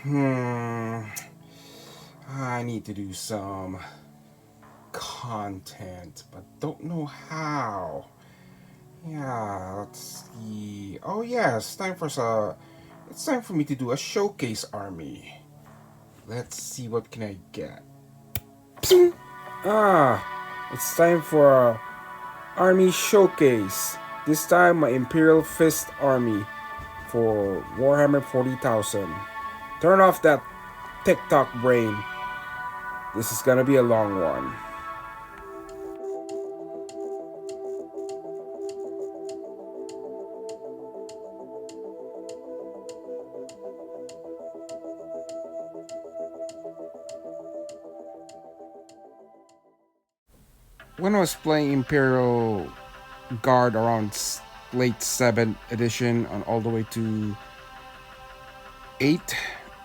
I need to do some content, but don't know how. Yeah, let's see. Oh yeah, it's time for me to do a showcase army. Let's see what can I get. Ah, it's time for a army showcase. This time my Imperial Fist Army for Warhammer 40,000. Turn off that TikTok brain. This is gonna be a long one. When I was playing Imperial Guard around late 7th edition and all the way to 8,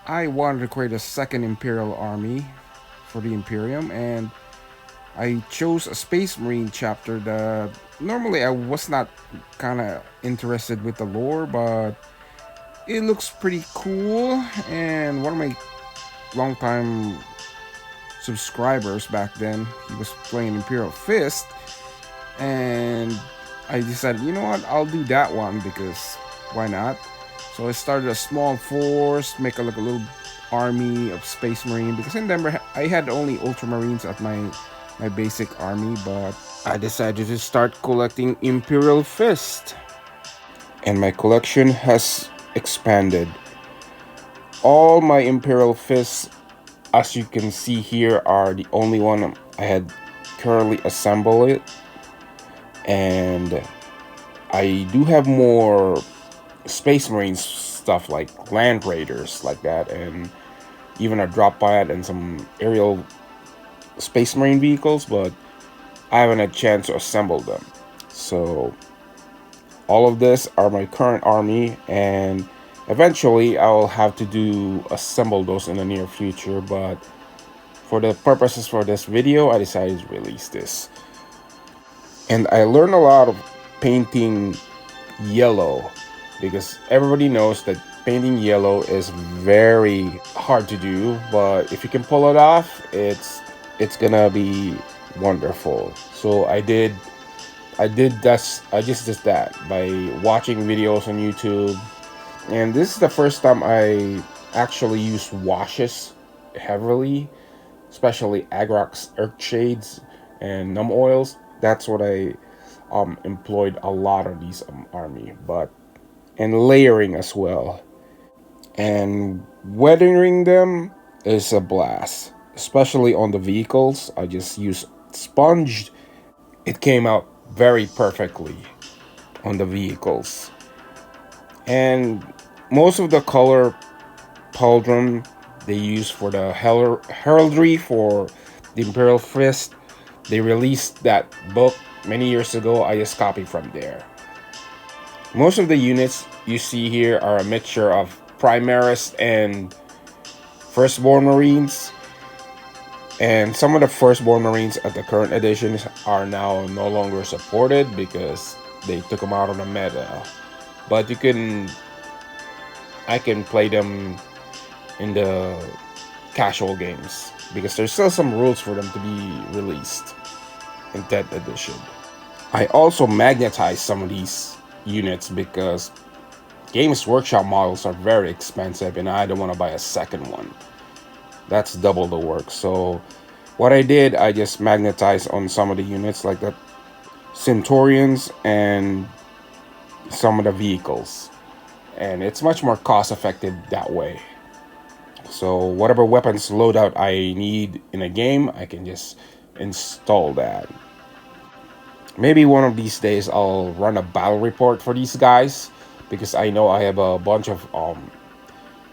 I wanted to create a second Imperial army for the Imperium, and I chose a Space Marine chapter that normally I was not kind of interested with the lore, but it looks pretty cool. And one of my longtime subscribers back then, he was playing Imperial Fist, and I decided, you know what, I'll do that one because why not? So I started a small force, make a little army of Space Marine because in Denver I had only Ultramarines at my basic army, but I decided to start collecting Imperial Fist, and my collection has expanded. All my Imperial Fists, as you can see here, are the only one I had currently assembled it, and I do have more Space Marines stuff like Land Raiders like that, and even a drop pod and some aerial Space Marine vehicles, but I haven't had a chance to assemble them. So all of this are my current army, and eventually I will have to assemble those in the near future, but for the purposes for this video I decided to release this. And I learned a lot of painting yellow because everybody knows that painting yellow is very hard to do, but if you can pull it off, it's gonna be wonderful. So I just did that by watching videos on YouTube, and this is the first time I actually used washes heavily, especially Agrax Earthshades and Numb Oils. That's what I employed a lot of these army, but and layering as well. And weathering them is a blast, especially on the vehicles. I just used sponged. It came out very perfectly on the vehicles. And most of the color pauldron they use for the heraldry for the Imperial Fist, they released that book many years ago. I just copied from there. Most of the units you see here are a mixture of Primaris and Firstborn Marines, and some of the Firstborn Marines at the current editions are now no longer supported because they took them out of the meta. But I can play them in the casual games because there's still some rules for them to be released in 10th edition. I also magnetized some of these units because Games Workshop models are very expensive and I don't want to buy a second one. That's double the work. So what I did, I just magnetized on some of the units like the Centurions and some of the vehicles, and it's much more cost effective that way. So whatever weapons loadout I need in a game, I can just install that. Maybe one of these days I'll run a battle report for these guys because I know I have a bunch of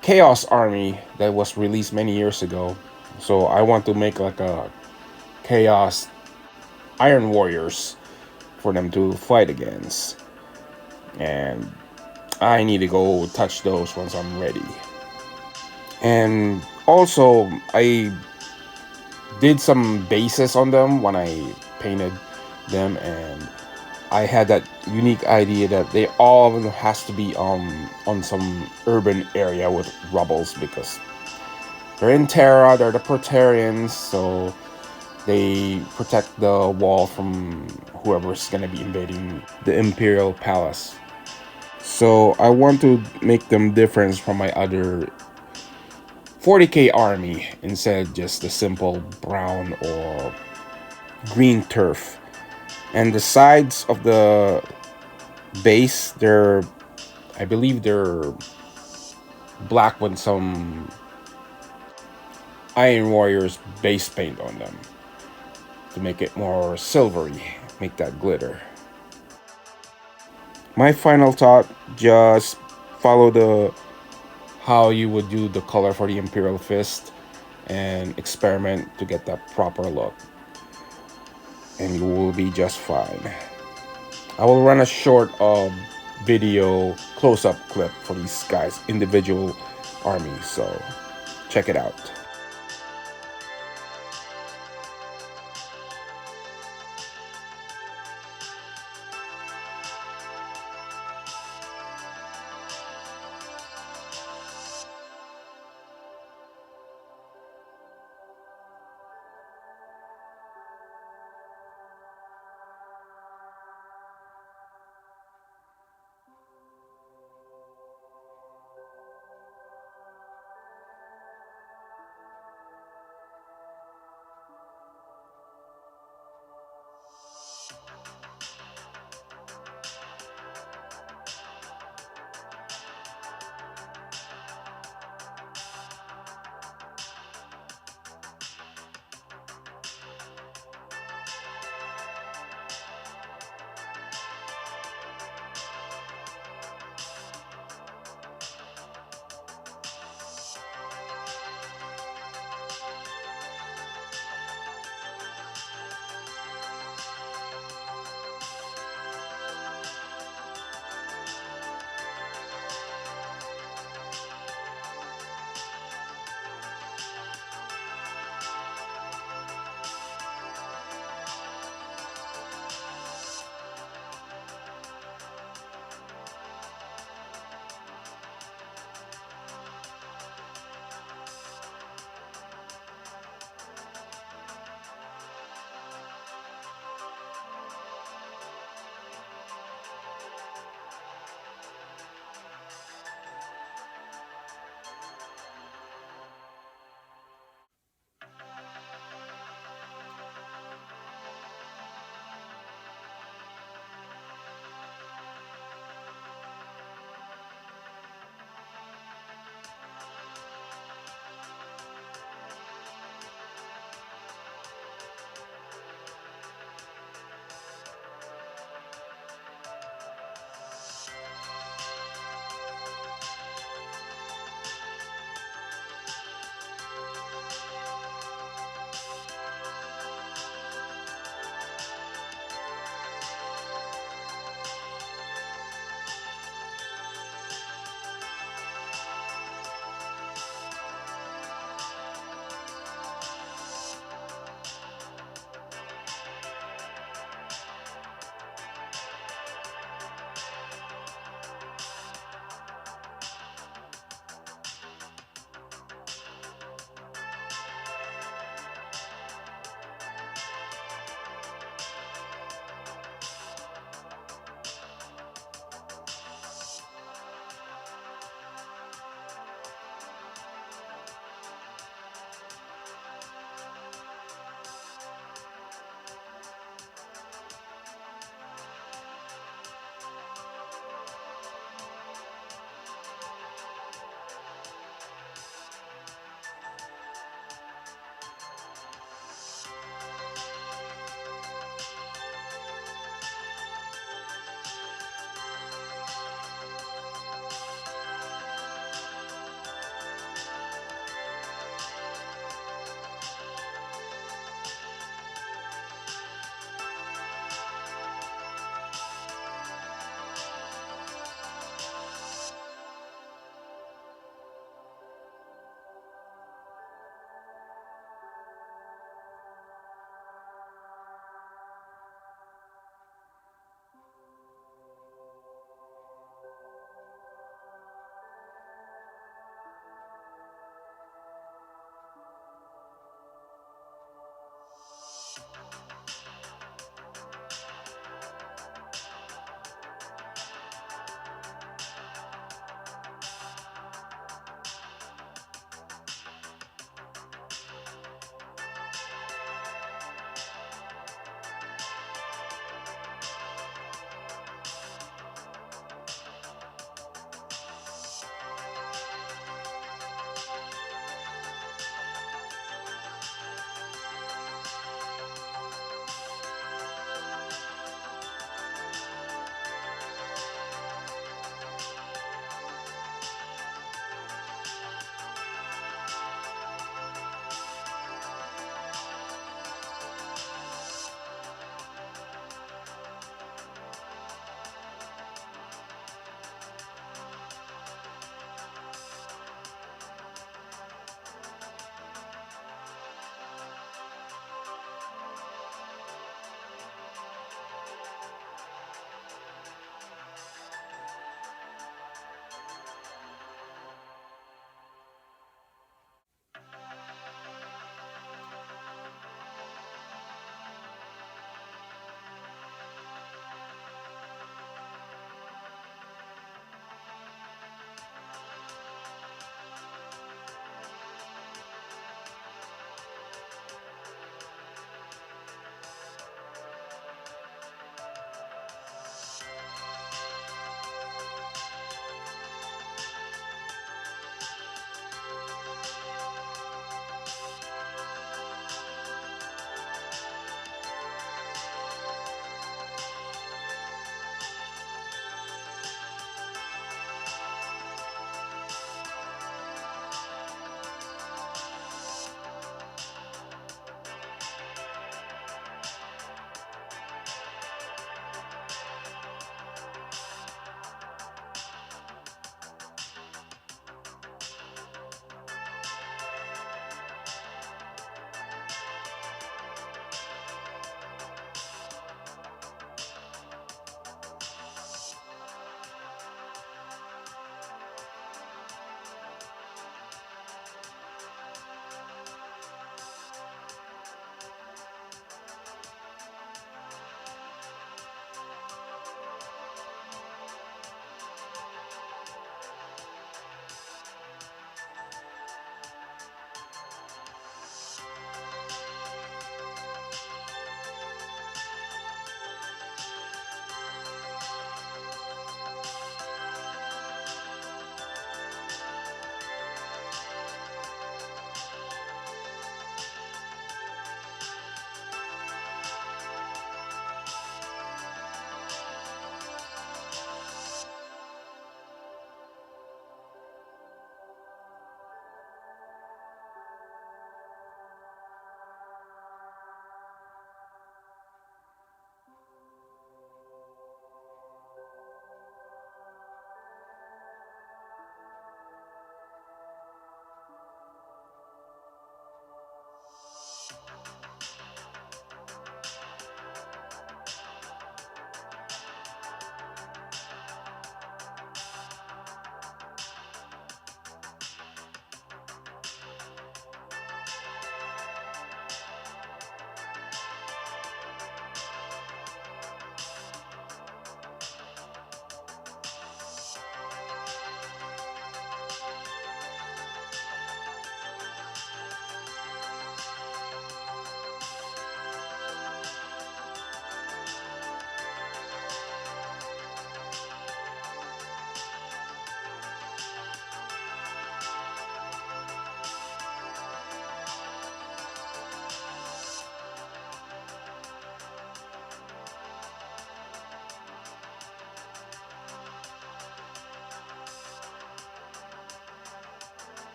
Chaos Army that was released many years ago. So I want to make like a Chaos Iron Warriors for them to fight against. And I need to go touch those once I'm ready. And also I did some bases on them when I painted them, and I had that unique idea that they all has to be on some urban area with rubbles because They're in Terra, they're the Protarians, so they protect the wall from whoever's gonna be invading the Imperial Palace. So I want to make them different from my other 40k army instead of just the simple brown or green turf. And the sides of the base, I believe they're black with some Iron Warriors base paint on them to make it more silvery, make that glitter. My final thought, just follow the how you would do the color for the Imperial Fist and experiment to get that proper look, and you will be just fine. I will run a short video close-up clip for these guys individual armies, so check it out.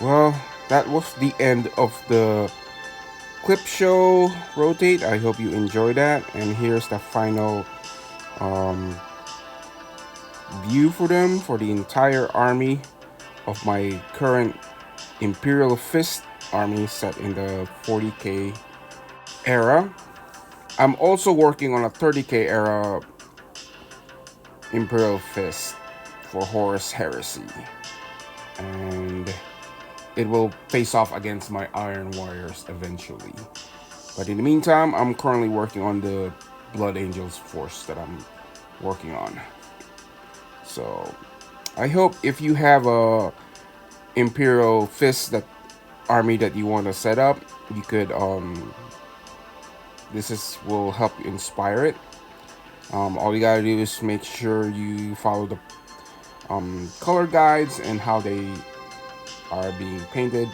Well, that was the end of the clip show rotate. I hope you enjoyed that. And here's the final um, view for them for the entire army of my current Imperial Fist Army set in the 40k era. I'm also working on a 30k era Imperial Fist for Horus Heresy, and it will face off against my Iron Warriors eventually. But in the meantime, I'm currently working on the Blood Angels force that I'm working on. So I hope if you have a Imperial Fist that army that you want to set up, you could will help you inspire it. All you gotta do is make sure you follow the color guides and how they are being painted,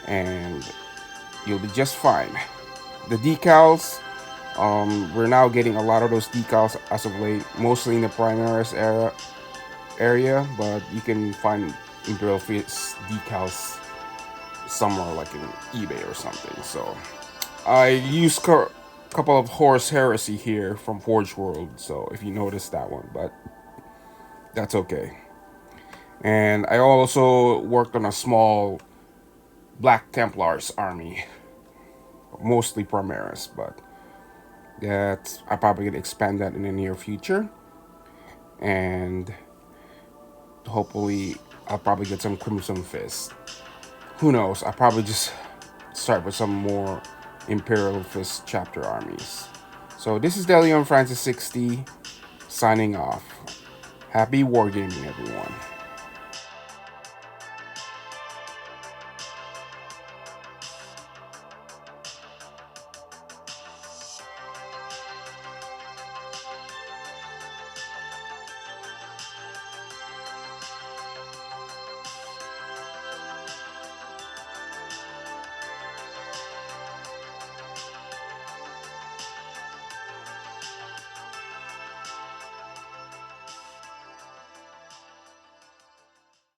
and you'll be just fine. The decals, we're now getting a lot of those decals as of late, mostly in the Primaris area, but you can find Imperial Fist decals somewhere like in eBay or something. So I use a couple of Horus Heresy here from Forge World, so if you noticed that one, but that's okay. And I also worked on a small Black Templars army, mostly Primaris, but that I probably gonna expand that in the near future, and hopefully I'll probably get some Crimson Fist. Who knows? I'll probably just start with some more Imperial Fist chapter armies. So this is Deleon Francis 60 signing off. Happy wargaming, everyone.